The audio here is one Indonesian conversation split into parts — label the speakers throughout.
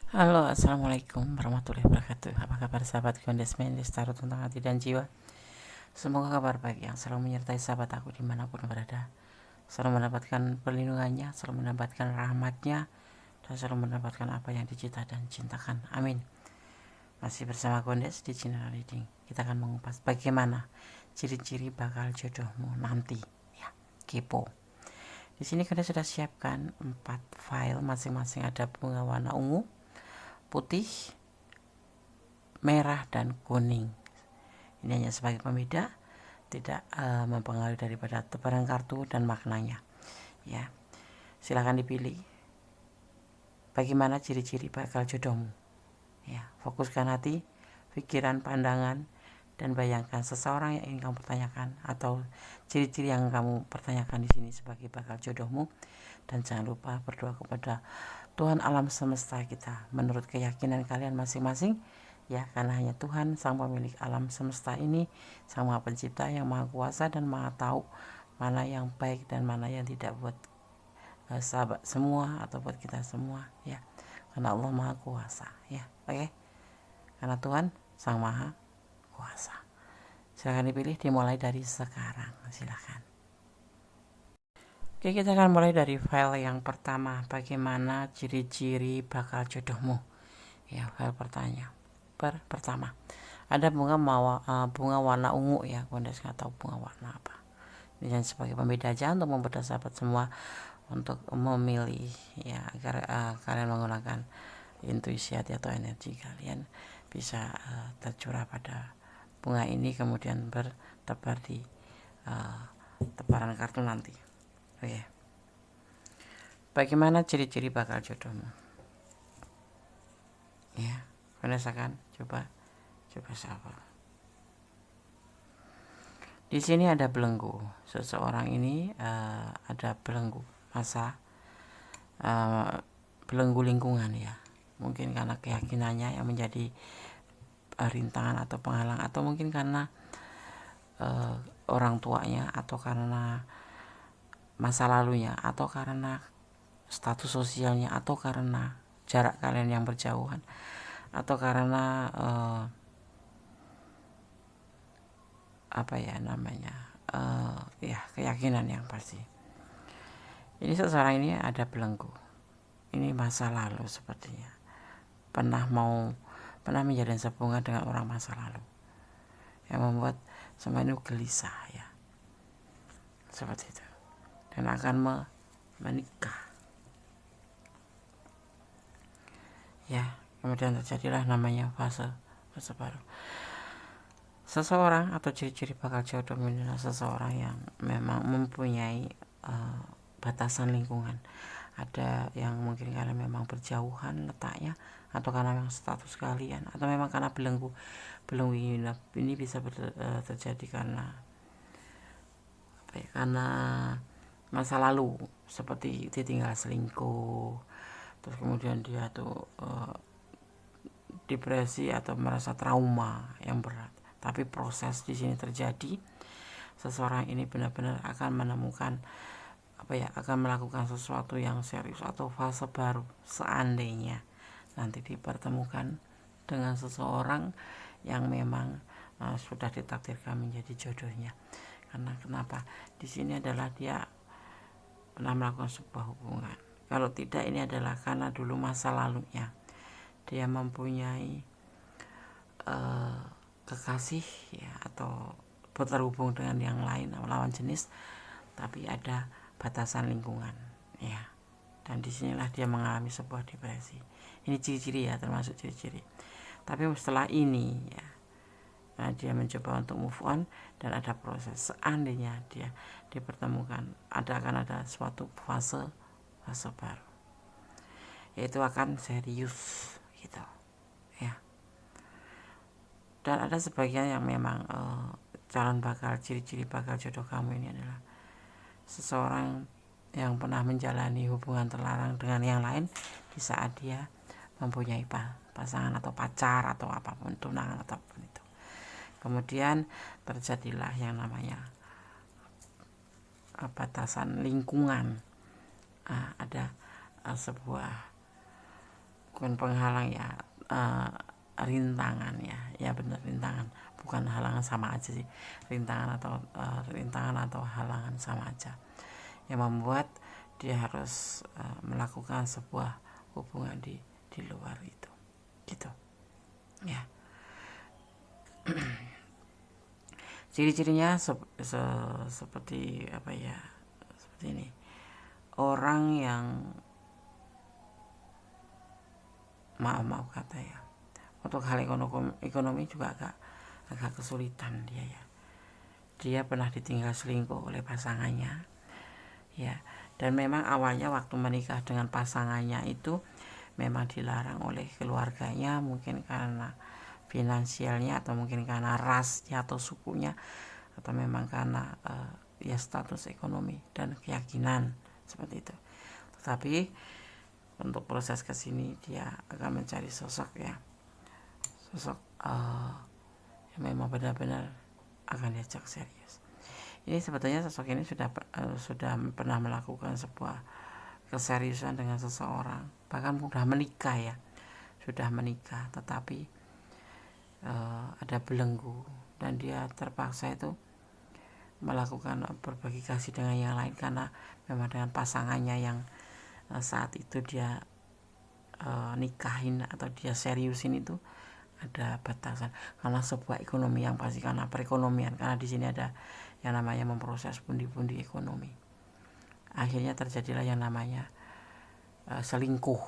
Speaker 1: Halo, assalamualaikum warahmatullahi wabarakatuh. Apa kabar sahabat Gondesmen Lestari tentang hati dan jiwa? Semoga kabar baik yang selalu menyertai sahabat aku dimanapun berada, selalu mendapatkan perlindungannya, selalu mendapatkan rahmatnya, dan selalu mendapatkan apa yang dicita dan cintakan. Amin. Masih bersama Gondes di channel Reading. Kita akan mengupas bagaimana ciri-ciri bakal jodohmu nanti. Ya, kepo. Di sini Gondes sudah siapkan 4 file, masing-masing ada bunga warna ungu, putih, merah, dan kuning. Ini hanya sebagai pembeda, tidak mempengaruhi daripada tebaran kartu dan maknanya. Ya, silahkan dipilih bagaimana ciri-ciri bakal jodohmu. Ya, fokuskan hati, pikiran, pandangan, dan bayangkan seseorang yang ingin kamu pertanyakan atau ciri-ciri yang kamu pertanyakan di sini sebagai bakal jodohmu. Dan jangan lupa berdoa kepada Tuhan alam semesta kita menurut keyakinan kalian masing-masing, ya, karena hanya Tuhan sang pemilik alam semesta ini, sang maha pencipta yang maha kuasa dan maha tahu mana yang baik dan mana yang tidak buat sahabat semua atau buat kita semua, ya, karena Allah maha kuasa, ya. Oke, karena Tuhan sang maha kuasa. Silahkan dipilih, dimulai dari sekarang, silahkan. Oke, kita akan mulai dari file yang pertama, bagaimana ciri-ciri bakal jodohmu. Ya, file pertama ada bunga warna ungu, ya. Gondes nggak tahu bunga warna apa. Ini hanya sebagai pembeda aja untuk membuat sahabat semua untuk memilih, ya, agar kalian menggunakan intuisi hati atau energi kalian bisa tercurah pada bunga ini, kemudian bertebar di tebaran kartu nanti. Oke, bagaimana ciri-ciri bakal jodohmu? Ya, Gondes akan coba sabar. Di sini ada belenggu. Seseorang ini ada belenggu belenggu lingkungan, ya. Mungkin karena keyakinannya yang menjadi rintangan atau penghalang, atau mungkin karena orang tuanya, atau karena masa lalunya, atau karena status sosialnya, atau karena jarak kalian yang berjauhan, atau karena apa ya namanya, ya, keyakinan yang pasti. Ini seseorang ini ada belenggu. Ini masa lalu sepertinya. Pernah menjalin hubungan dengan orang masa lalu yang membuat semua ini gelisah, ya. Seperti itu. Dan akan menikah. Ya, kemudian terjadilah namanya fase baru. Seseorang atau ciri-ciri bakal jodoh adalah seseorang yang memang mempunyai batasan lingkungan. Ada yang mungkin karena memang berjauhan letaknya, atau karena memang status kalian, atau memang karena belenggu ini bisa terjadi karena apa ya, karena masa lalu, seperti ditinggal selingkuh, terus kemudian dia tuh depresi atau merasa trauma yang berat. Tapi proses di sini terjadi, seseorang ini benar-benar akan menemukan akan melakukan sesuatu yang serius atau fase baru seandainya nanti dipertemukan dengan seseorang yang memang sudah ditakdirkan menjadi jodohnya. Karena kenapa? Di sini adalah dia pernah melakukan sebuah hubungan. Kalau tidak, ini adalah karena dulu masa lalunya dia mempunyai kekasih, ya, atau berhubung dengan yang lain, lawan jenis, tapi ada batasan lingkungan, ya. Dan disinilah dia mengalami sebuah depresi. Ini ciri-ciri, ya, termasuk ciri-ciri. Tapi setelah ini, ya, dia mencoba untuk move on dan ada proses. Seandainya dia dipertemukan, akan ada suatu fase baru, yaitu akan serius, gitu, ya. Dan ada sebagian yang memang ciri-ciri bakal jodoh kamu ini adalah seseorang yang pernah menjalani hubungan terlarang dengan yang lain di saat dia mempunyai pasangan atau pacar atau apapun, tunangan ataupun itu. Kemudian terjadilah yang namanya batasan lingkungan. Ada sebuah bukan penghalang ya, rintangan ya benar, rintangan, bukan halangan, sama aja sih, rintangan atau halangan sama aja, yang membuat dia harus melakukan sebuah hubungan di luar itu, gitu ya. Ciri-cirinya seperti apa ya, seperti ini. Orang yang maaf kata ya, untuk hal ekonomi juga agak kesulitan dia ya. Dia pernah ditinggal selingkuh oleh pasangannya ya, dan memang awalnya waktu menikah dengan pasangannya itu memang dilarang oleh keluarganya, mungkin karena finansialnya, atau mungkin karena rasnya atau sukunya, atau memang karena ya status ekonomi dan keyakinan seperti itu. Tetapi untuk proses kesini dia akan mencari sosok yang memang benar-benar akan diajak serius. Ini sebetulnya sosok ini sudah pernah melakukan sebuah keseriusan dengan seseorang, bahkan sudah menikah, tetapi ada belenggu dan dia terpaksa itu melakukan berbagi kasih dengan yang lain, karena memang dengan pasangannya yang saat itu dia nikahin atau dia seriusin itu ada batasan, karena sebuah ekonomi yang pasti, karena perekonomian, karena di sini ada yang namanya memproses pundi-pundi ekonomi. Akhirnya terjadilah yang namanya selingkuh,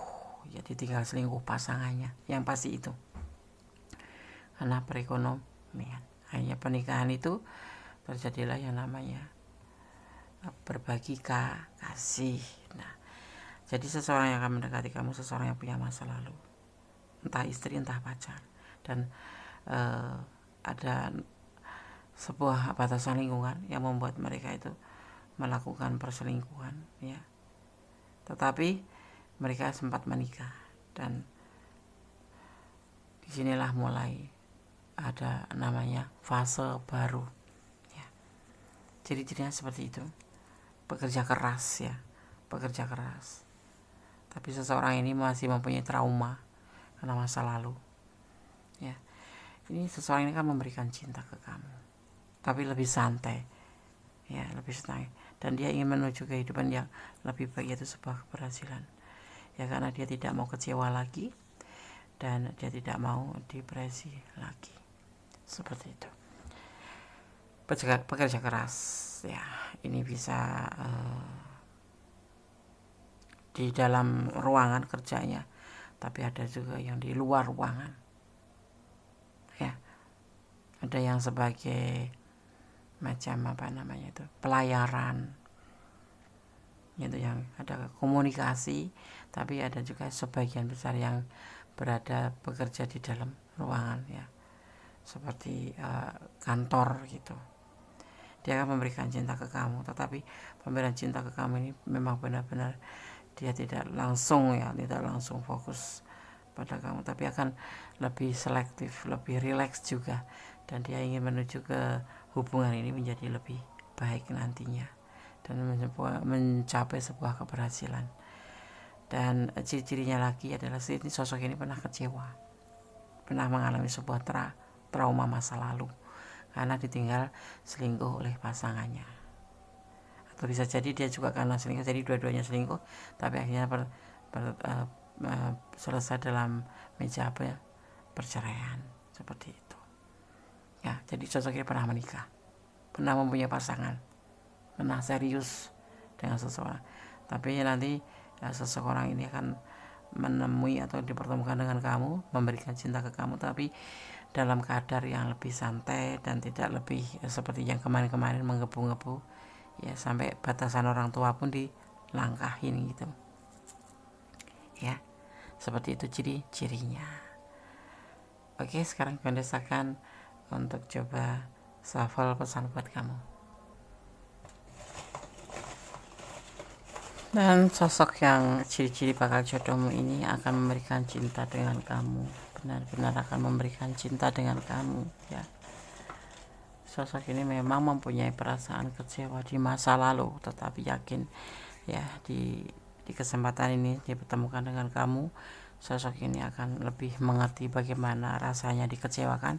Speaker 1: ya ditinggal selingkuh pasangannya, yang pasti itu karena perekonomian. Akhirnya pernikahan itu terjadilah yang namanya berbagi kasih. Nah, jadi seseorang yang akan mendekati kamu, seseorang yang punya masa lalu, entah istri entah pacar, dan ada sebuah batasan lingkungan yang membuat mereka itu melakukan perselingkuhan ya. Tetapi mereka sempat menikah, dan disinilah mulai ada namanya fase baru ya. Ciri-cirinya seperti itu, pekerja keras, tapi seseorang ini masih mempunyai trauma karena masa lalu ya. Ini seseorang ini kan memberikan cinta ke kamu, tapi lebih santai ya, dan dia ingin menuju kehidupan yang lebih baik, yaitu sebuah keberhasilan ya, karena dia tidak mau kecewa lagi dan dia tidak mau depresi lagi, seperti itu. Pekerja keras ya, ini bisa di dalam ruangan kerjanya, tapi ada juga yang di luar ruangan ya. Ada yang sebagai macam pelayaran, itu yang ada komunikasi, tapi ada juga sebagian besar yang bekerja di dalam ruangan ya, seperti kantor gitu. Dia akan memberikan cinta ke kamu, tetapi pemberian cinta ke kamu ini memang benar-benar dia tidak langsung fokus pada kamu, tapi akan lebih selektif, lebih rileks juga, dan dia ingin menuju ke hubungan ini menjadi lebih baik nantinya dan mencapai sebuah keberhasilan. Dan ciri-cirinya lagi adalah sosok ini pernah kecewa, pernah mengalami sebuah trauma masa lalu karena ditinggal selingkuh oleh pasangannya, atau bisa jadi dia juga karena selingkuh, jadi dua-duanya selingkuh, tapi akhirnya selesai dalam meja perceraian, seperti itu ya. Jadi sosok ini pernah menikah, pernah mempunyai pasangan, pernah serius dengan seseorang, tapi nanti seseorang ini akan menemui atau dipertemukan dengan kamu, memberikan cinta ke kamu, tapi dalam kadar yang lebih santai dan tidak lebih seperti yang kemarin-kemarin menggebu-gebu ya, sampai batasan orang tua pun dilangkahin gitu ya. Seperti itu ciri-cirinya. Oke, sekarang pendesakan untuk coba shuffle pesan buat kamu. Dan sosok yang ciri-ciri bakal jodohmu ini akan memberikan cinta dengan kamu, benar-benar akan memberikan cinta dengan kamu ya. Sosok ini memang mempunyai perasaan kecewa di masa lalu, tetapi yakin ya di kesempatan ini dipertemukan dengan kamu, sosok ini akan lebih mengerti bagaimana rasanya dikecewakan.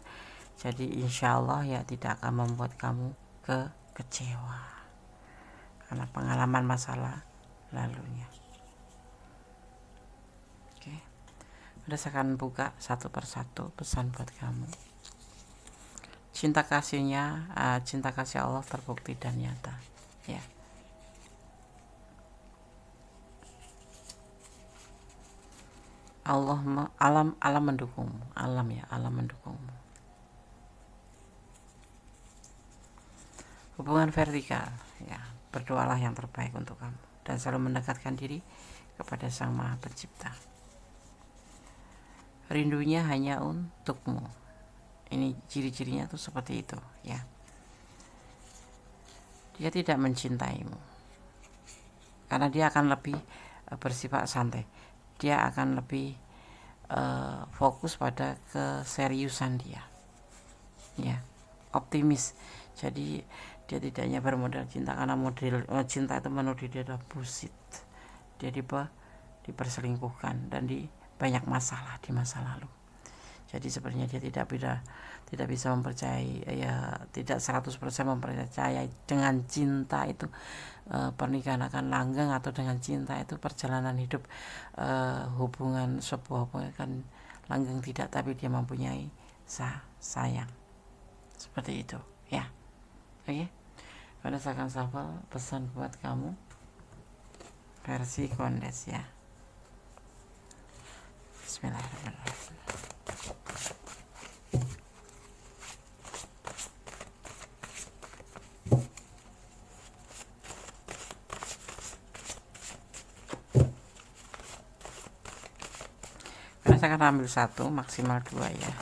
Speaker 1: Jadi insya Allah ya tidak akan membuat kamu kecewa karena pengalaman masalah lalunya. Oke, udah saya akan buka satu persatu pesan buat kamu. Cinta kasih Allah terbukti dan nyata, ya. Alam mendukungmu, alam mendukungmu. Hubungan vertikal, ya, berdoalah yang terbaik untuk kamu dan selalu mendekatkan diri kepada Sang Maha Pencipta. Rindunya hanya untukmu. Ini ciri-cirinya tuh seperti itu, ya. Dia tidak mencintaimu karena dia akan lebih bersifat santai. Dia akan lebih fokus pada keseriusan dia, ya, optimis. Jadi dia tidak hanya bermodal cinta karena model cinta itu menurut dia adalah bullshit. Dia diperselingkuhkan dan banyak masalah di masa lalu. Jadi sebenarnya dia tidak bisa mempercayai, ya, tidak 100% mempercayai dengan cinta itu pernikahan akan langgeng, atau dengan cinta itu perjalanan hidup sebuah hubungan akan langgeng, tidak. Tapi dia mempunyai sayang seperti itu, ya. Oke, pada saya akan shuffle pesan buat kamu versi kondes, ya. Bismillahirrahmanirrahim. Saya akan ambil satu, maksimal 2, ya.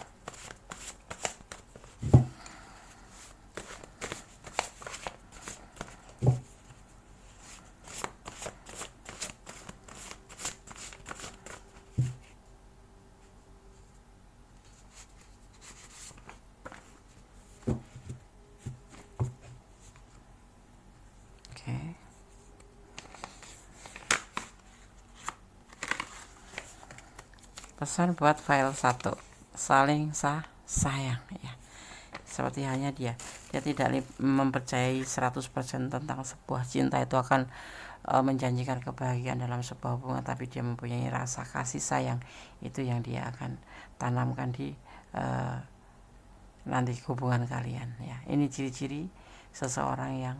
Speaker 1: Pesan buat file 1, saling sayang, ya. Seperti hanya dia tidak mempercayai 100% tentang sebuah cinta itu akan menjanjikan kebahagiaan dalam sebuah hubungan, tapi dia mempunyai rasa kasih sayang itu yang dia akan tanamkan di nanti hubungan kalian, ya. Ini ciri-ciri seseorang yang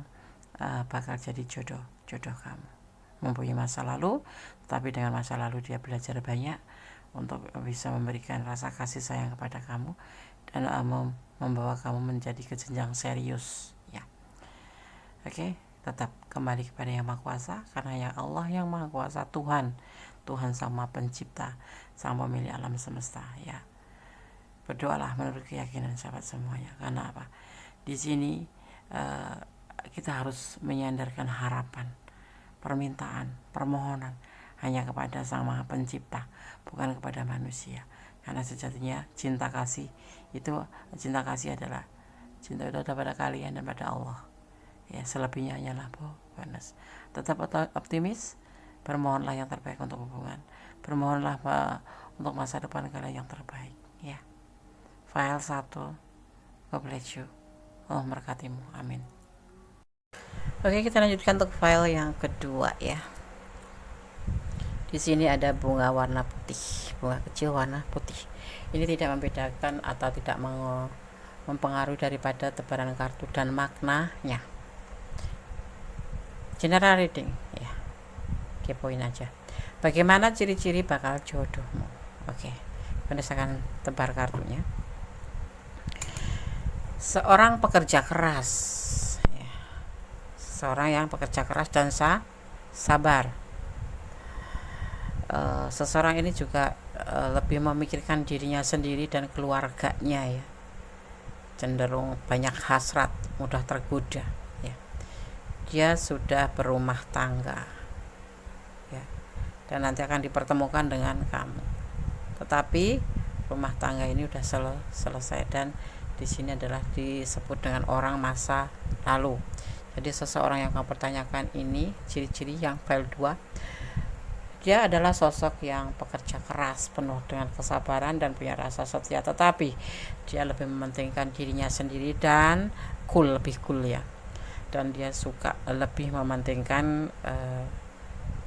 Speaker 1: bakal jadi jodoh kamu. Mempunyai masa lalu, tapi dengan masa lalu dia belajar banyak untuk bisa memberikan rasa kasih sayang kepada kamu dan membawa kamu menjadi ke jenjang serius, ya. Oke, tetap kembali kepada Yang Maha Kuasa, karena yang Allah yang Maha Kuasa, Tuhan Sang Maha Pencipta, Sang Pemilik alam semesta, ya. Berdoalah menurut keyakinan sahabat semuanya. Karena apa? Di sini kita harus menyandarkan harapan, permintaan, permohonan hanya kepada Sang Maha Pencipta, bukan kepada manusia. Karena sejatinya cinta kasih adalah cinta itu ada pada kalian dan pada Allah, ya. Selebihnya hanyalah bonus. Tetap optimis, bermohonlah yang terbaik untuk hubungan, bermohonlah untuk masa depan kalian yang terbaik, ya. File 1, God bless you, Allah memberkatimu, amin. Oke, kita lanjutkan untuk file yang kedua, ya. Di sini ada bunga warna putih, bunga kecil warna putih. Ini tidak membedakan atau tidak mempengaruhi daripada tebaran kartu dan maknanya. General reading, ya. Kepoin aja. Bagaimana ciri-ciri bakal jodohmu? Oke, berdasarkan tebar kartunya. Seorang pekerja keras, ya. Seorang yang pekerja keras dan sabar. Seseorang ini juga lebih memikirkan dirinya sendiri dan keluarganya, ya. Cenderung banyak hasrat, mudah tergoda, ya. Dia sudah berumah tangga, ya, dan nanti akan dipertemukan dengan kamu. Tetapi rumah tangga ini udah selesai, dan di sini adalah disebut dengan orang masa lalu. Jadi seseorang yang kamu pertanyakan ini, ciri-ciri yang file 2, Dia adalah sosok yang pekerja keras, penuh dengan kesabaran dan punya rasa setia, tetapi dia lebih mementingkan dirinya sendiri dan lebih cool ya. Dan dia suka lebih mementingkan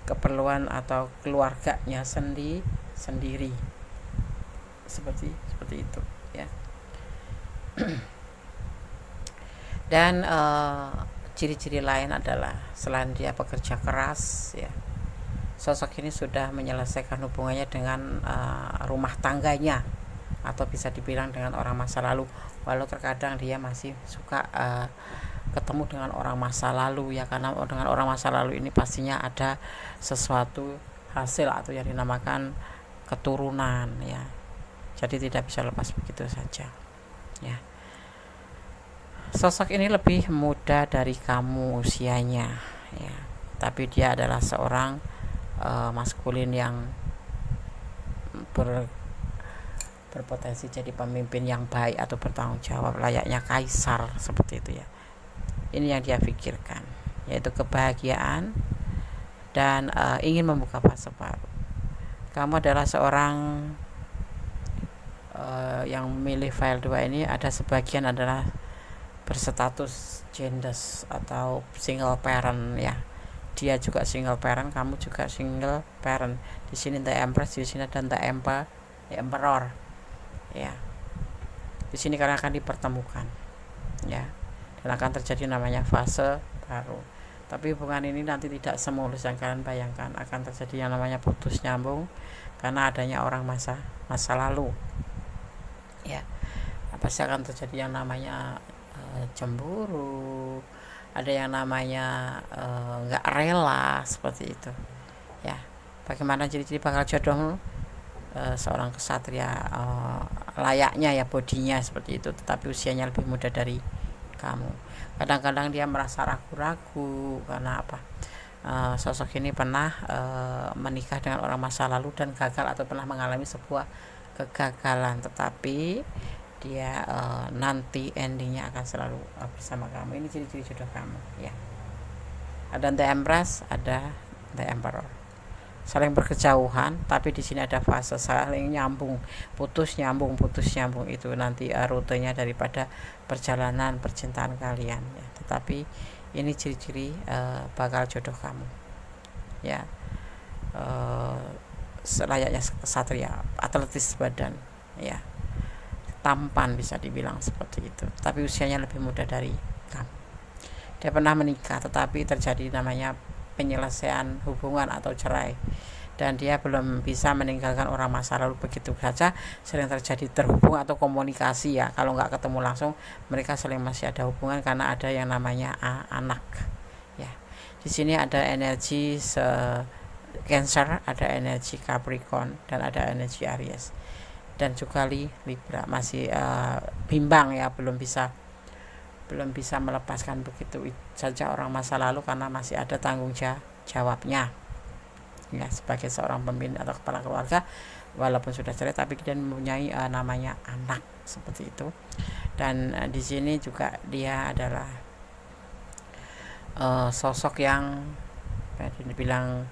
Speaker 1: keperluan atau keluarganya sendiri. Seperti itu ya. Dan ciri-ciri lain adalah selain dia pekerja keras ya, sosok ini sudah menyelesaikan hubungannya dengan rumah tangganya, atau bisa dibilang dengan orang masa lalu, walau terkadang dia masih suka ketemu dengan orang masa lalu ya, karena dengan orang masa lalu ini pastinya ada sesuatu hasil atau yang dinamakan keturunan ya, jadi tidak bisa lepas begitu saja ya. Sosok ini lebih muda dari kamu usianya ya, tapi dia adalah seorang maskulin yang berpotensi jadi pemimpin yang baik atau bertanggung jawab layaknya kaisar, seperti itu ya. Ini yang dia pikirkan, yaitu kebahagiaan dan ingin membuka fase baru. Kamu adalah seorang yang memilih file 2 ini, ada sebagian adalah berstatus gender atau single parent ya. Dia juga single parent, kamu juga single parent. Di sini The Empress, di sini ada The Emperor. Ya. Di sini kalian akan dipertemukan. Ya. Dan akan terjadi namanya fase baru. Tapi hubungan ini nanti tidak semulus yang kalian bayangkan, akan terjadi yang namanya putus nyambung karena adanya orang masa lalu. Ya. Pasti akan terjadi yang namanya cemburu, ada yang namanya nggak rela, seperti itu ya. Bagaimana ciri-ciri bakal jodohmu? Seorang kesatria layaknya ya, bodinya seperti itu, tetapi usianya lebih muda dari kamu. Kadang-kadang dia merasa ragu-ragu karena apa? Sosok ini pernah menikah dengan orang masa lalu dan gagal, atau pernah mengalami sebuah kegagalan, tetapi dia nanti endingnya akan selalu bersama kamu. Ini ciri-ciri jodoh kamu ya. Ada The Empress, ada The Emperor. Saling berkejauhan, tapi di sini ada fase saling nyambung, putus nyambung itu nanti rutenya daripada perjalanan percintaan kalian ya. Tetapi ini ciri-ciri bakal jodoh kamu ya. Selayaknya satria, atletis badan ya, tampan bisa dibilang seperti itu, tapi usianya lebih muda dari kamu. Dia pernah menikah, tetapi terjadi namanya penyelesaian hubungan atau cerai, dan dia belum bisa meninggalkan orang masa lalu begitu saja. Sering terjadi terhubung atau komunikasi ya, kalau nggak ketemu langsung mereka sering masih ada hubungan karena ada yang namanya anak ya. Di sini ada energi Cancer, ada energi Capricorn, dan ada energi Aries, dan juga Libra. Masih bimbang ya, belum bisa melepaskan begitu saja orang masa lalu karena masih ada tanggung jawabnya ya, sebagai seorang pemimpin atau kepala keluarga. Walaupun sudah cerai, tapi dia mempunyai namanya anak, seperti itu. Dan di sini juga dia adalah sosok yang dibilang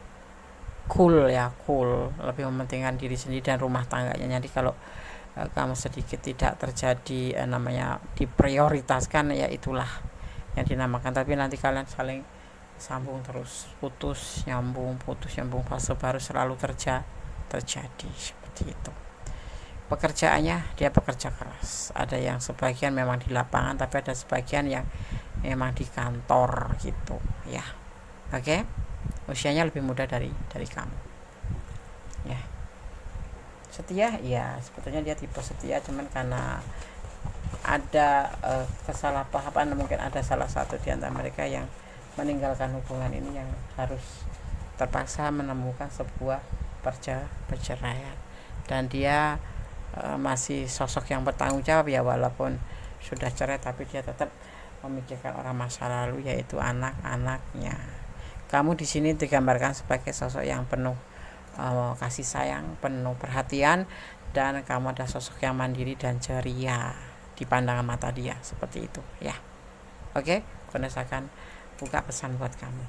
Speaker 1: cool, lebih mementingkan diri sendiri dan rumah tangganya. Jadi kalau kamu sedikit tidak terjadi namanya diprioritaskan ya, itulah yang dinamakan. Tapi nanti kalian saling sambung terus, putus nyambung, fase baru selalu terjadi seperti itu. Pekerjaannya, dia pekerja keras. Ada yang sebagian memang di lapangan, tapi ada sebagian yang memang di kantor gitu ya. Oke. Usianya lebih muda dari kamu ya. Setia ya, sebetulnya dia tipe setia, cuman karena ada kesalahpahaman, mungkin ada salah satu di antara mereka yang meninggalkan hubungan ini, yang harus terpaksa menemukan sebuah perceraian. Dan dia masih sosok yang bertanggung jawab ya, walaupun sudah cerai, tapi dia tetap memikirkan orang masa lalu, yaitu anak-anaknya. Kamu di sini digambarkan sebagai sosok yang penuh kasih sayang, penuh perhatian, dan kamu ada sosok yang mandiri dan ceria di pandangan mata dia, seperti itu ya. Oke, Vanessa akan buka pesan buat kamu.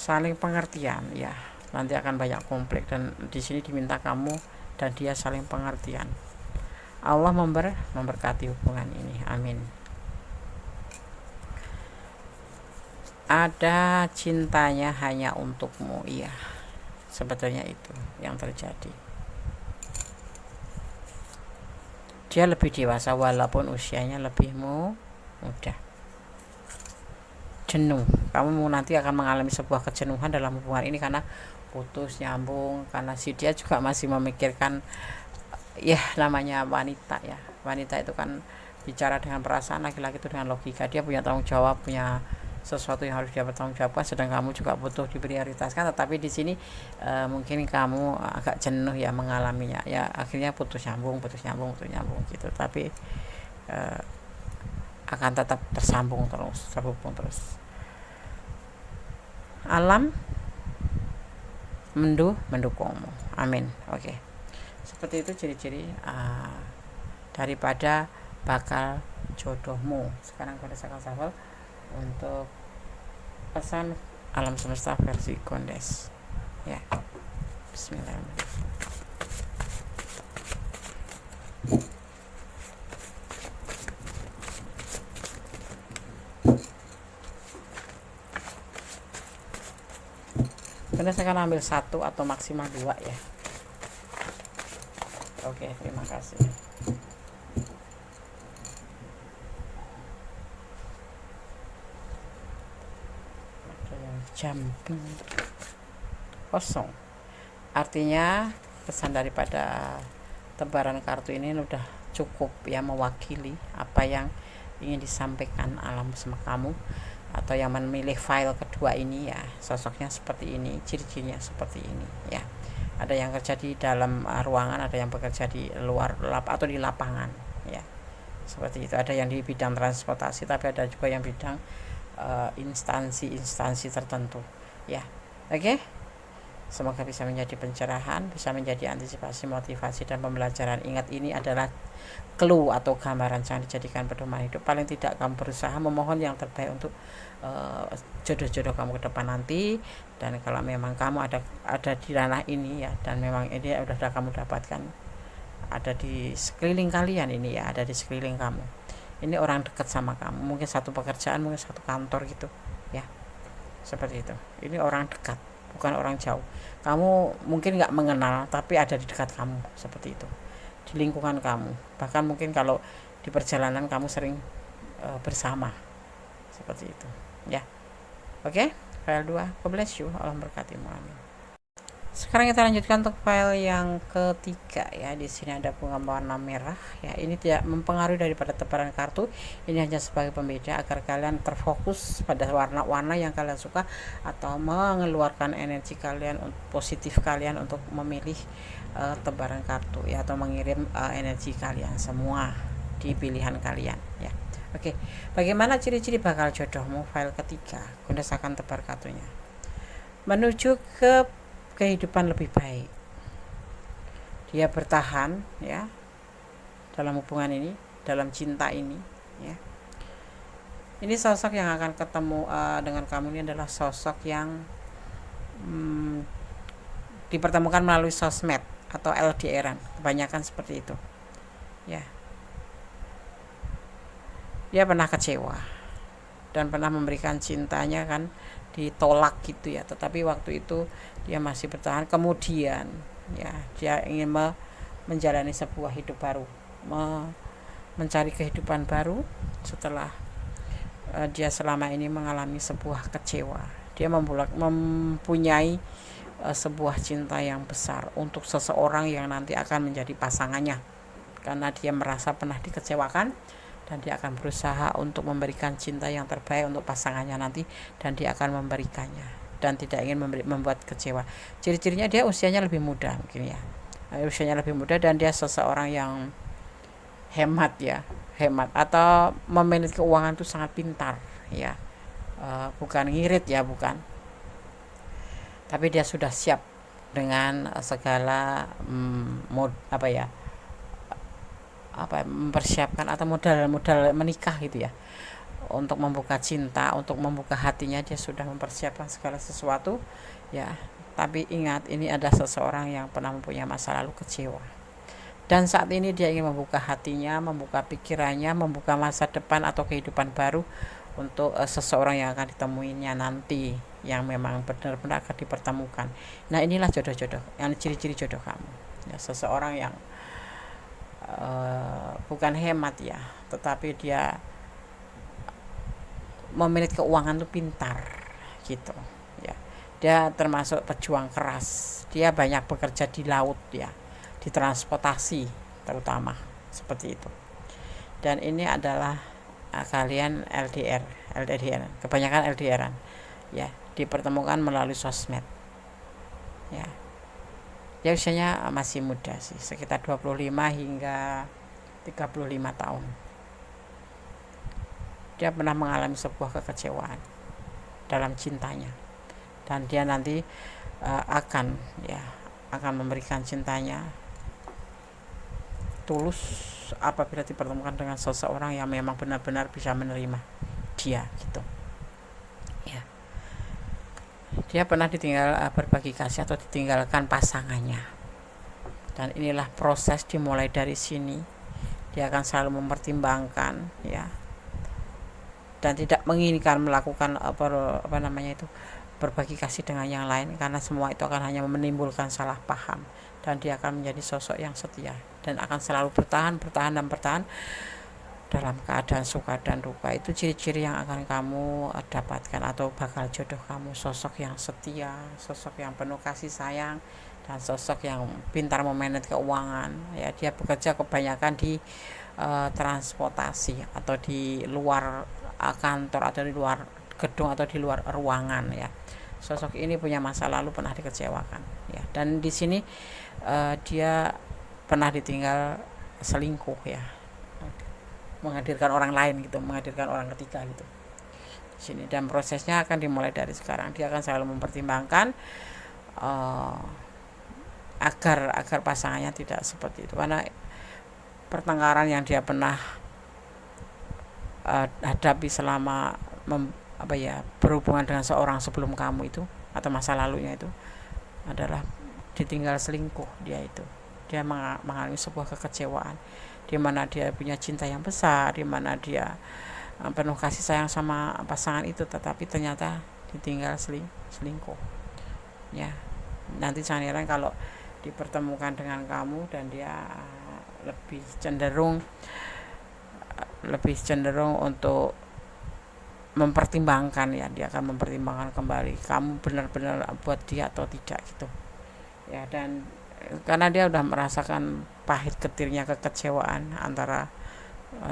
Speaker 1: saling pengertian ya. Nanti akan banyak konflik, dan di sini diminta kamu dan dia saling pengertian. Allah memberkati hubungan ini, amin. Ada cintanya hanya untukmu, iya, sebetulnya itu yang terjadi. Dia lebih dewasa walaupun usianya lebih muda. Jenuh, kamu nanti akan mengalami sebuah kejenuhan dalam hubungan ini karena putus nyambung, karena si dia juga masih memikirkan, ya namanya wanita ya, wanita itu kan bicara dengan perasaan, laki-laki itu dengan logika. Dia punya tanggung jawab, punya sesuatu yang harus dia bertanggung jawabkan, sedang kamu juga butuh diprioritaskan. Tetapi di sini mungkin kamu agak jenuh ya mengalaminya ya, akhirnya putus nyambung gitu. Tapi akan tetap terhubung terus. Alam mendukungmu, amin. Oke. Seperti itu ciri-ciri daripada bakal jodohmu. Sekarang pada sakal untuk pesan alam semesta versi Kondes ya. Bismillahirrahmanirrahim. Kondes akan ambil 1 atau maksimal 2 ya. Oke, terima kasih. Jam kosong, artinya pesan daripada tebaran kartu ini udah cukup ya, mewakili apa yang ingin disampaikan alam sama kamu, atau yang memilih file kedua ini ya, sosoknya seperti ini, ciri-cirinya seperti ini ya. Ada yang kerja di dalam ruangan, ada yang bekerja di luar atau di lapangan ya, seperti itu. Ada yang di bidang transportasi, tapi ada juga yang bidang instansi tertentu ya. Oke. Semoga bisa menjadi pencerahan, bisa menjadi antisipasi, motivasi, dan pembelajaran. Ingat, ini adalah clue atau gambaran, jangan dijadikan pedoman hidup. Paling tidak kamu berusaha memohon yang terbaik untuk jodoh-jodoh kamu ke depan nanti. Dan kalau memang kamu ada di ranah ini ya, dan memang ini sudah kamu dapatkan, ada di sekeliling kalian ini ya, ada di sekeliling kamu, ini orang dekat sama kamu, mungkin satu pekerjaan, mungkin satu kantor gitu ya, seperti itu. Ini orang dekat, bukan orang jauh. Kamu mungkin nggak mengenal, tapi ada di dekat kamu, seperti itu, di lingkungan kamu. Bahkan mungkin kalau di perjalanan kamu sering bersama, seperti itu ya. Oke, file 2. God bless you, Allah berkati. Amin. Sekarang kita lanjutkan untuk file yang ketiga ya. Di sini ada bunga warna merah ya. Ini tidak mempengaruhi daripada tebaran kartu. Ini hanya sebagai pembeda agar kalian terfokus pada warna-warna yang kalian suka, atau mengeluarkan energi kalian positif kalian untuk memilih tebaran kartu ya, atau mengirim energi kalian semua di pilihan kalian ya. Oke, bagaimana ciri-ciri bakal jodohmu? File ketiga, Kondes akan tebar kartunya. Menuju ke kehidupan lebih baik. Dia bertahan ya dalam hubungan ini, dalam cinta ini ya. Ini sosok yang akan ketemu dengan kamu ini adalah sosok yang dipertemukan melalui sosmed atau LDR-an, kebanyakan seperti itu ya. Dia pernah kecewa dan pernah memberikan cintanya kan, ditolak gitu ya, tetapi waktu itu dia masih bertahan. Kemudian ya, dia ingin menjalani sebuah hidup baru, mencari kehidupan baru setelah dia selama ini mengalami sebuah kecewa. Dia mempunyai sebuah cinta yang besar untuk seseorang yang nanti akan menjadi pasangannya, karena dia merasa pernah dikecewakan, dan dia akan berusaha untuk memberikan cinta yang terbaik untuk pasangannya nanti, dan dia akan memberikannya dan tidak ingin membuat kecewa. Ciri-cirinya dia usianya lebih muda mungkin ya, usianya lebih muda, dan dia seseorang yang hemat ya, hemat atau memiliki keuangan itu sangat pintar ya, bukan ngirit ya, bukan, tapi dia sudah siap dengan segala mempersiapkan atau modal menikah gitu ya, untuk membuka cinta, untuk membuka hatinya, dia sudah mempersiapkan segala sesuatu ya. Tapi ingat, ini ada seseorang yang pernah mempunyai masa lalu kecewa, dan saat ini dia ingin membuka hatinya, membuka pikirannya, membuka masa depan atau kehidupan baru untuk seseorang yang akan ditemuinya nanti, yang memang benar-benar akan dipertemukan. Nah, inilah jodoh-jodoh, yang ciri-ciri jodoh kamu ya. Seseorang yang bukan hemat ya, tetapi dia memanage keuangan tuh pintar gitu ya. Dia termasuk pejuang keras, dia banyak bekerja di laut ya, di transportasi terutama, seperti itu. Dan ini adalah kalian LDR, kebanyakan LDRan ya, dipertemukan melalui sosmed ya. Dia usianya masih muda sih, sekitar 25 hingga 35 tahun. Dia pernah mengalami sebuah kekecewaan dalam cintanya, dan dia nanti akan memberikan cintanya tulus apabila dipertemukan dengan seseorang yang memang benar-benar bisa menerima dia gitu ya. Dia pernah ditinggal berbagi kasih atau ditinggalkan pasangannya, dan inilah proses dimulai dari sini. Dia akan selalu mempertimbangkan ya, dan tidak menginginkan melakukan berbagi kasih dengan yang lain, karena semua itu akan hanya menimbulkan salah paham, dan dia akan menjadi sosok yang setia dan akan selalu bertahan dalam keadaan suka dan duka. Itu ciri-ciri yang akan kamu dapatkan atau bakal jodoh kamu, sosok yang setia, sosok yang penuh kasih sayang, dan sosok yang pintar memanage keuangan ya. Dia bekerja kebanyakan di transportasi atau di luar kantor, atau di luar gedung, atau di luar ruangan ya. Sosok ini punya masa lalu pernah dikecewakan ya, dan di sini dia pernah ditinggal selingkuh ya, menghadirkan orang lain gitu, menghadirkan orang ketiga gitu di sini. Dan prosesnya akan dimulai dari sekarang. Dia akan selalu mempertimbangkan agar pasangannya tidak seperti itu, karena pertengkaran yang dia pernah hadapi selama berhubungan dengan seorang sebelum kamu itu, atau masa lalunya itu, adalah ditinggal selingkuh. Dia mengalami sebuah kekecewaan, di mana dia punya cinta yang besar, di mana dia penuh kasih sayang sama pasangan itu, tetapi ternyata ditinggal selingkuh ya. Nanti sangiran kalau dipertemukan dengan kamu, dan dia lebih cenderung untuk mempertimbangkan ya. Dia akan mempertimbangkan kembali kamu benar-benar buat dia atau tidak gitu ya. Dan karena dia udah merasakan pahit getirnya kekecewaan, antara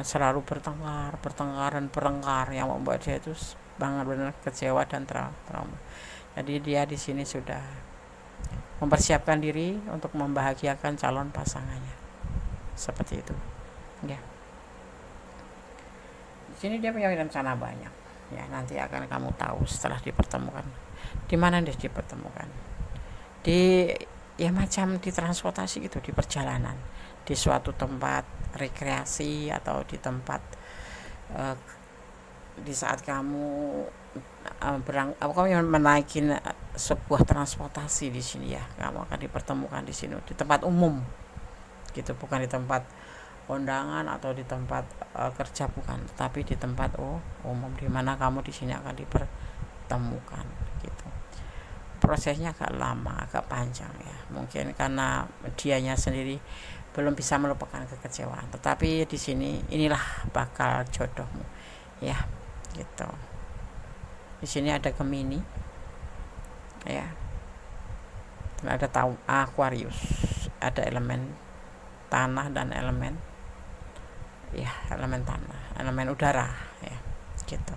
Speaker 1: selalu bertengkar yang membuat dia itu benar-benar kecewa dan trauma. Jadi dia di sini sudah mempersiapkan diri untuk membahagiakan calon pasangannya, seperti itu ya. Di sini dia punya rencana banyak ya. Nanti akan kamu tahu setelah dipertemukan. Di mana dia dipertemukan? Macam di transportasi gitu, di perjalanan, di suatu tempat rekreasi, atau di tempat di saat kamu menaikin sebuah transportasi di sini ya. Kamu akan dipertemukan di sini, di tempat umum gitu, bukan di tempat kondangan atau di tempat kerja, bukan, tapi di tempat umum, di mana kamu di sini akan dipertemukan gitu. Prosesnya agak lama, agak panjang ya, mungkin karena dianya sendiri belum bisa melupakan kekecewaan, tetapi di sini inilah bakal jodohmu ya gitu. Di sini ada Gemini ya, dan ada Aquarius, ada elemen tanah dan elemen tanah, elemen udara ya gitu.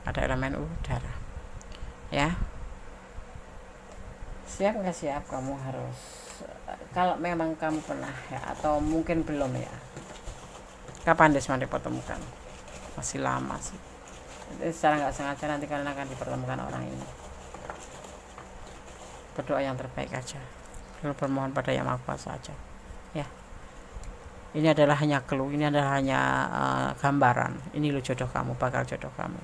Speaker 1: Ada elemen udara ya. Siap nggak siap? Kamu harus, kalau memang kamu pernah ya, atau mungkin belum ya, kapan Desmond dipertemukan? Masih lama sih. Jadi secara nggak sengaja nanti kalian akan dipertemukan orang ini. Berdoa yang terbaik aja, bermohon pada Yang Maha Kuasa aja ya. Ini adalah hanya clue, ini adalah hanya gambaran. Ini lo jodoh kamu, bakal jodoh kamu.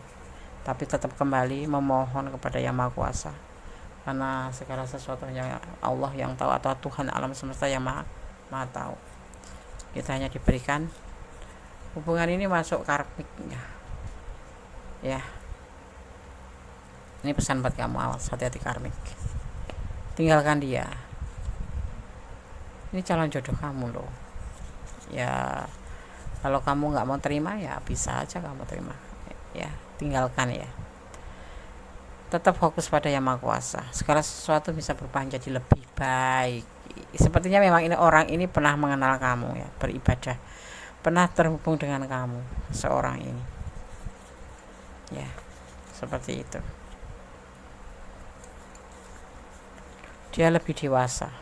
Speaker 1: Tapi tetap kembali memohon kepada Yang Maha Kuasa, karena segala sesuatu hanya Allah yang tahu, atau Tuhan alam semesta yang maha tahu. Kita hanya diberikan hubungan ini masuk karmiknya, ya. Ini pesan buat kamu, awas, hati-hati karmik, tinggalkan dia. Ini calon jodoh kamu loh, ya. Kalau kamu nggak mau terima, ya bisa aja kamu terima, ya, tinggalkan ya. Tetap fokus pada Yang Maha Kuasa, segala sesuatu bisa berubah jadi lebih baik. Sepertinya memang ini orang ini pernah mengenal kamu, ya, beribadah, pernah terhubung dengan kamu, seorang ini, ya, seperti itu. Dia lebih dewasa.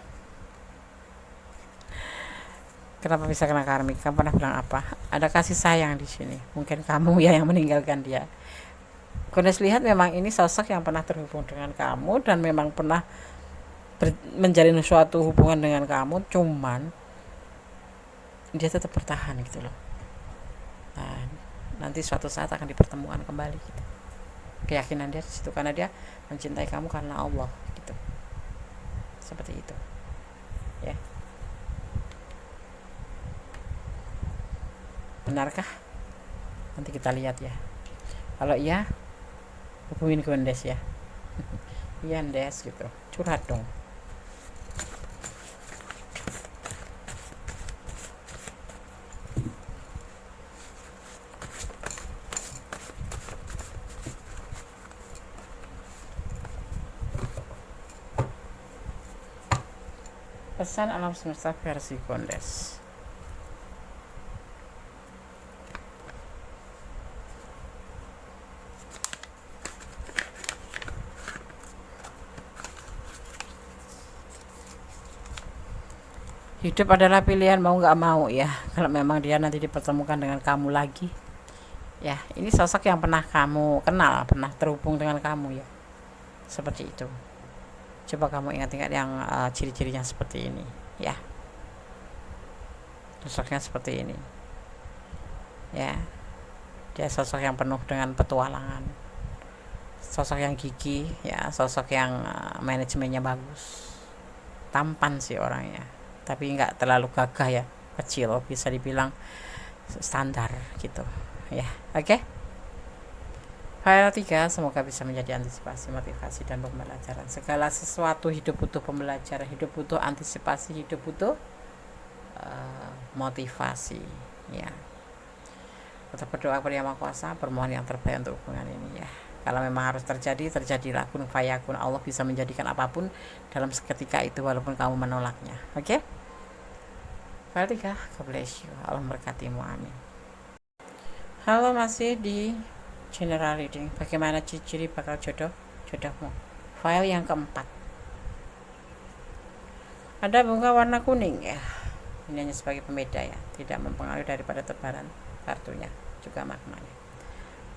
Speaker 1: Kenapa bisa kena karmik? Kamu pernah bilang apa? Ada kasih sayang di sini. Mungkin kamu ya yang meninggalkan dia. Kunes lihat memang ini sosok yang pernah terhubung dengan kamu dan memang pernah menjalin suatu hubungan dengan kamu, cuman dia tetap bertahan gitu loh. Nah, nanti suatu saat akan dipertemukan kembali gitu. Keyakinan dia di situ, karena dia mencintai kamu karena Allah gitu. Seperti itu, ya. Benarkah? Nanti kita lihat ya. Kalau iya, hubungin gue Ndes ya. Iya Ndes gitu, curhat dong. Pesan alam semesta versi Kondes. Hidup adalah pilihan mau nggak mau ya. Kalau memang dia nanti dipertemukan dengan kamu lagi, ya, ini sosok yang pernah kamu kenal, pernah terhubung dengan kamu ya. Seperti itu. Coba kamu ingat-ingat yang ciri-cirinya seperti ini, ya. Sosoknya seperti ini, ya. Dia sosok yang penuh dengan petualangan, sosok yang gigih, ya, sosok yang manajemennya bagus, tampan sih orangnya, tapi nggak terlalu gagah ya, kecil, bisa dibilang standar gitu, ya. Oke. File 3 semoga bisa menjadi antisipasi, motivasi, dan pembelajaran. Segala sesuatu hidup butuh pembelajaran, hidup butuh antisipasi, hidup butuh motivasi, ya. Tetap berdoa kepada Yang Maha Kuasa, bermohon yang terbaik untuk hubungan ini ya. Kalau memang harus terjadi, terjadilah, kun fayakun. Allah bisa menjadikan apapun dalam seketika itu walaupun kamu menolaknya. Oke? File 3, God bless you. Allah memberkatimu, amin. Halo, masih di general reading. Bagaimana ciri-ciri bakal jodohmu? File yang keempat. Ada bunga warna kuning ya. Ini hanya sebagai pembeda ya, tidak mempengaruhi daripada tebaran kartunya, juga maknanya.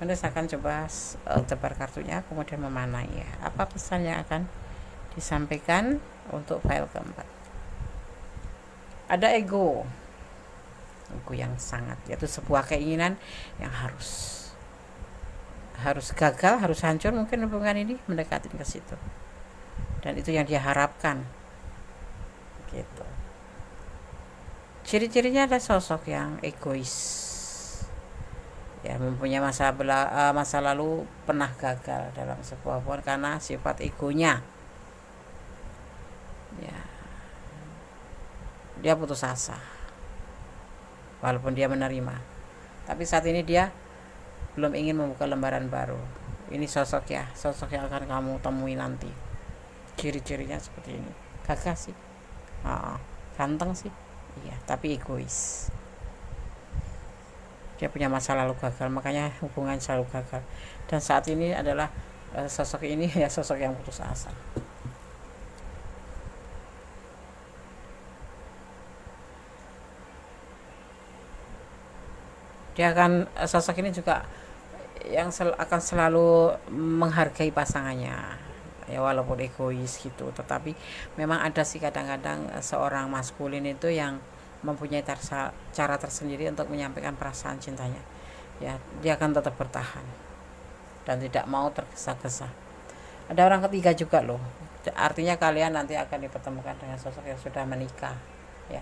Speaker 1: Anda akan coba tebar kartunya, kemudian memanai ya. Apa pesan yang akan disampaikan untuk file keempat? Ada ego yang sangat, yaitu sebuah keinginan yang harus gagal, harus hancur, mungkin hubungan ini mendekati ke situ, dan itu yang dia harapkan gitu. Ciri-cirinya ada sosok yang egois, ya, mempunyai masa lalu pernah gagal dalam sebuah hubungan karena sifat egonya, ya. Dia putus asa walaupun dia menerima, tapi saat ini dia belum ingin membuka lembaran baru. Ini sosok ya, sosok yang akan kamu temui nanti. Ciri-cirinya seperti ini. Gagah sih, ganteng sih, iya, tapi egois. Dia punya masa lalu gagal, makanya hubungan selalu gagal. Dan saat ini adalah sosok ini ya, sosok yang putus asa. Dia akan, sosok ini juga yang akan selalu menghargai pasangannya ya, walaupun egois gitu. Tetapi memang ada sih kadang-kadang seorang maskulin itu yang mempunyai cara tersendiri untuk menyampaikan perasaan cintanya. Ya, dia akan tetap bertahan dan tidak mau tergesa-gesa. Ada orang ketiga juga loh. Artinya kalian nanti akan dipertemukan dengan sosok yang sudah menikah, ya.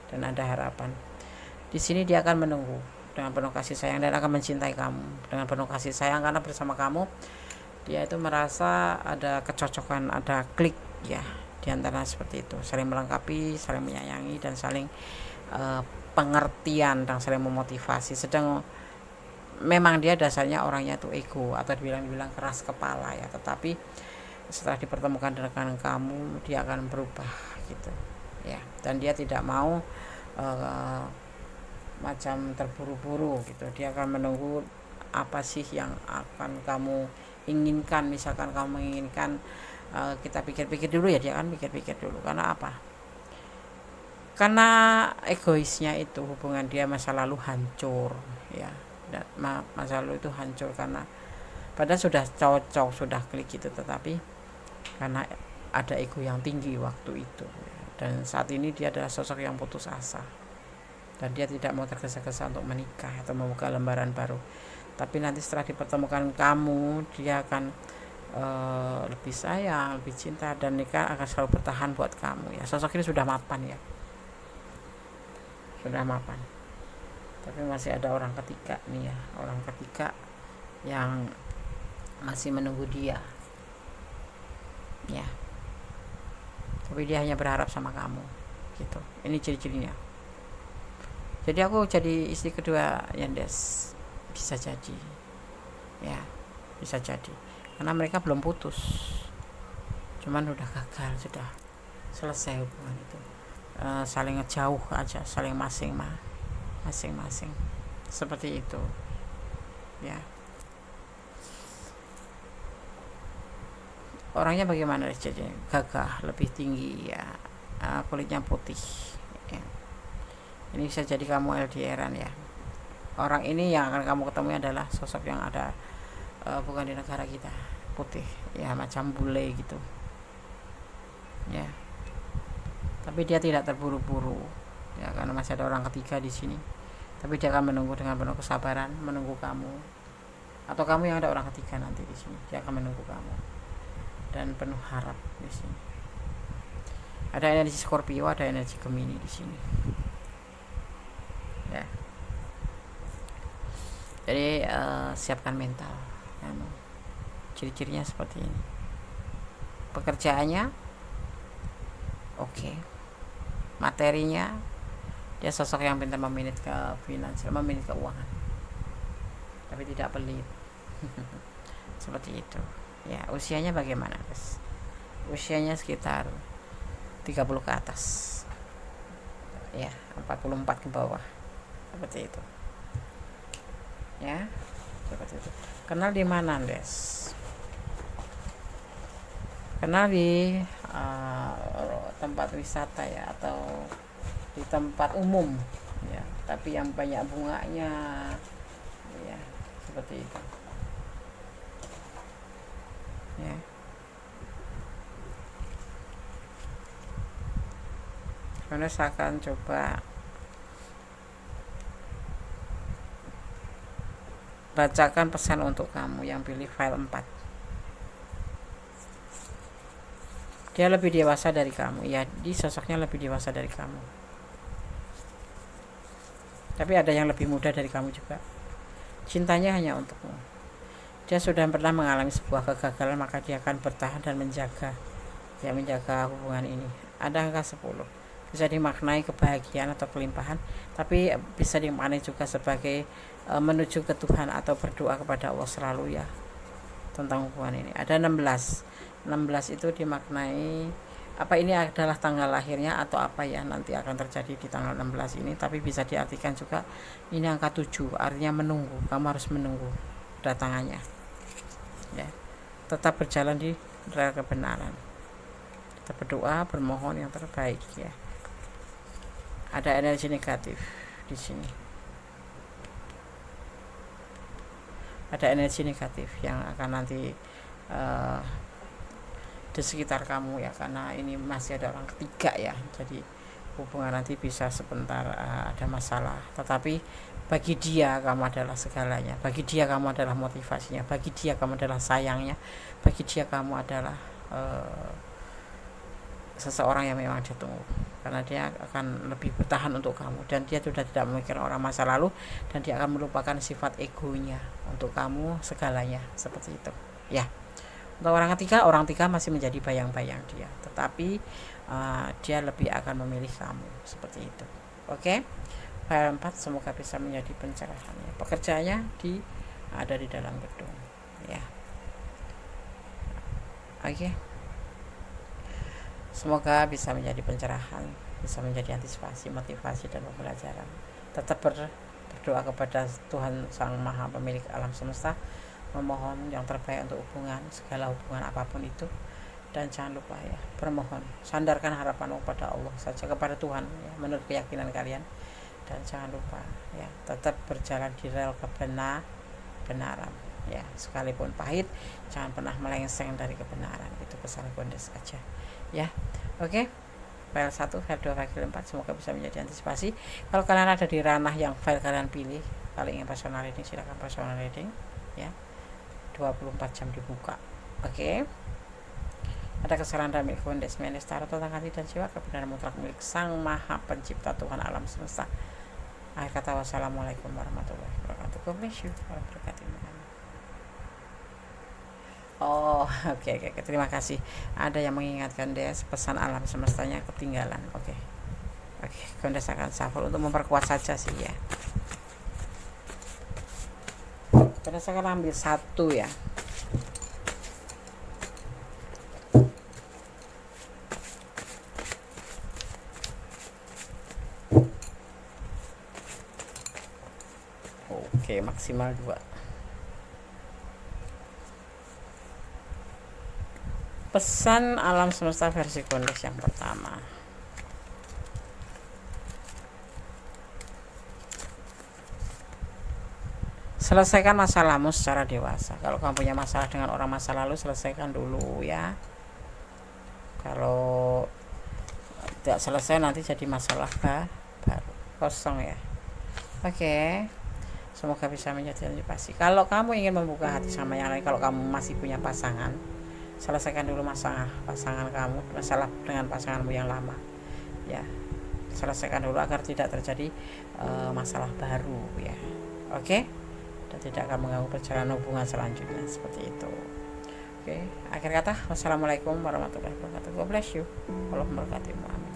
Speaker 1: Dan ada harapan. Di sini dia akan menunggu dengan penuh kasih sayang dan akan mencintai kamu dengan penuh kasih sayang, karena bersama kamu dia itu merasa ada kecocokan, ada klik ya di antara seperti itu, saling melengkapi, saling menyayangi dan saling pengertian dan saling memotivasi. Sedang memang dia dasarnya orangnya tuh ego atau dibilang keras kepala ya, tetapi setelah dipertemukan dengan kamu dia akan berubah gitu ya, dan dia tidak mau macam terburu-buru gitu. Dia akan menunggu apa sih yang akan kamu inginkan. Misalkan kamu menginginkan kita pikir-pikir dulu ya, dia akan pikir-pikir dulu. Karena apa? Karena egoisnya itu, hubungan dia masa lalu hancur ya, dan masa lalu itu hancur karena padahal sudah cocok, sudah klik gitu, tetapi karena ada ego yang tinggi waktu itu. Dan saat ini dia adalah sosok yang putus asa dan dia tidak mau tergesa-gesa untuk menikah atau membuka lembaran baru. Tapi nanti setelah dipertemukan kamu, dia akan lebih sayang, lebih cinta, dan nikah akan selalu bertahan buat kamu ya. Sosok ini sudah mapan ya, sudah mapan. Tapi masih ada orang ketiga nih ya, orang ketiga yang masih menunggu dia ya, tapi dia hanya berharap sama kamu gitu. Ini ciri-cirinya. Jadi aku jadi istri kedua Yandes, bisa jadi ya, bisa jadi karena mereka belum putus, cuman udah gagal, sudah selesai hubungan itu. Saling ngejauh aja, saling masing-masing seperti itu ya. Orangnya bagaimana? Jadi gagah, lebih tinggi ya, kulitnya putih ya. Ini bisa jadi kamu LDRan ya. Orang ini yang akan kamu ketemu adalah sosok yang ada bukan di negara kita, putih ya, macam bule gitu ya. Tapi dia tidak terburu-buru ya, karena masih ada orang ketiga di sini. Tapi dia akan menunggu dengan penuh kesabaran, menunggu kamu, atau kamu yang ada orang ketiga nanti di sini. Dia akan menunggu kamu dan penuh harap di sini. Ada energi Scorpio, ada energi Gemini di sini ya. Jadi siapkan mental ya, ciri-cirinya seperti ini. Pekerjaannya oke. Materinya dia sosok yang pintar memanage ke finansial, memanage keuangan, tapi tidak pelit. Seperti itu ya. Usianya bagaimana guys? Usianya sekitar 30 ke atas ya, 44 ke bawah, seperti itu ya, seperti itu. Kenal di mana guys? Kenal di tempat wisata ya, atau di tempat umum ya, tapi yang banyak bunganya ya, seperti itu ya. Karena saya akan coba bacakan pesan untuk kamu yang pilih file 4. Dia lebih dewasa dari kamu ya, di sosoknya lebih dewasa dari kamu, tapi ada yang lebih muda dari kamu juga. Cintanya hanya untukmu. Dia sudah pernah mengalami sebuah kegagalan, maka dia akan bertahan dan menjaga hubungan ini. Ada angka 10, bisa dimaknai kebahagiaan atau kelimpahan, tapi bisa dimaknai juga sebagai menuju ke Tuhan atau berdoa kepada Allah selalu ya tentang hubungan ini. Ada 16 itu dimaknai apa, ini adalah tanggal lahirnya atau apa ya, nanti akan terjadi di tanggal 16 ini. Tapi bisa diartikan juga ini angka 7, artinya menunggu. Kamu harus menunggu datangannya ya. Tetap berjalan di rel kebenaran, kita berdoa, bermohon yang terbaik ya. Ada energi negatif di sini, ada energi negatif yang akan nanti di sekitar kamu ya, karena ini masih ada orang ketiga ya. Jadi hubungan nanti bisa sebentar ada masalah, tetapi bagi dia kamu adalah segalanya, bagi dia kamu adalah motivasinya, bagi dia kamu adalah sayangnya, bagi dia kamu adalah seseorang yang memang dia tunggu, karena dia akan lebih bertahan untuk kamu, dan dia sudah tidak memikirkan orang masa lalu, dan dia akan melupakan sifat egonya untuk kamu segalanya, seperti itu ya. Untuk orang ketiga masih menjadi bayang-bayang dia, tetapi dia lebih akan memilih kamu, seperti itu. Oke, file 4 semoga bisa menjadi pencerahan ya. Pekerjaannya ada di dalam gedung ya. Oke, semoga bisa menjadi pencerahan, bisa menjadi antisipasi, motivasi, dan pembelajaran. Tetap berdoa kepada Tuhan Sang Maha Pemilik alam semesta, memohon yang terbaik untuk hubungan, segala hubungan apapun itu. Dan jangan lupa ya, bermohon, sandarkan harapan kepada Allah saja, kepada Tuhan ya, menurut keyakinan kalian. Dan jangan lupa ya, tetap berjalan di rel kebenaran ya, sekalipun pahit, jangan pernah melengseng dari kebenaran. Itu pesan Gondes aja ya. Oke, file 1, file 2, file 4 semoga bisa menjadi antisipasi. Kalau kalian ada di ranah yang file kalian pilih, kalau ingin personal reading silakan personal reading ya, 24 jam dibuka. Oke, ada kesalahan dalam milik Gondes Mendes Tarot tentang hati dan jiwa, kebenaran mutlak milik Sang Maha Pencipta Tuhan alam semesta. Akhir kata, wassalamualaikum warahmatullahi wabarakatuh. God bless you. Oh, oke. Terima kasih. Ada yang mengingatkan Des, pesan alam semestanya ketinggalan. Oke. Gondes akan shuffle untuk memperkuat saja sih ya. Gondes akan ambil satu ya. Oke, maksimal 2. Pesan alam semesta versi Gondes yang pertama. Selesaikan masalahmu secara dewasa. Kalau kamu punya masalah dengan orang masa lalu, selesaikan dulu ya. Kalau tidak selesai nanti jadi masalah baru, kosong ya. Oke. Semoga bisa menjadi antisipasi. Kalau kamu ingin membuka hati sama yang lain, kalau kamu masih punya pasangan, selesaikan dulu masalah pasangan kamu, masalah dengan pasanganmu yang lama ya, selesaikan dulu agar tidak terjadi masalah baru ya. Oke, dan tidak akan mengganggu perjalanan hubungan selanjutnya, seperti itu. Oke, akhir kata, wassalamualaikum warahmatullahi wabarakatuh. God bless you. Allah memberkatimu. Amin.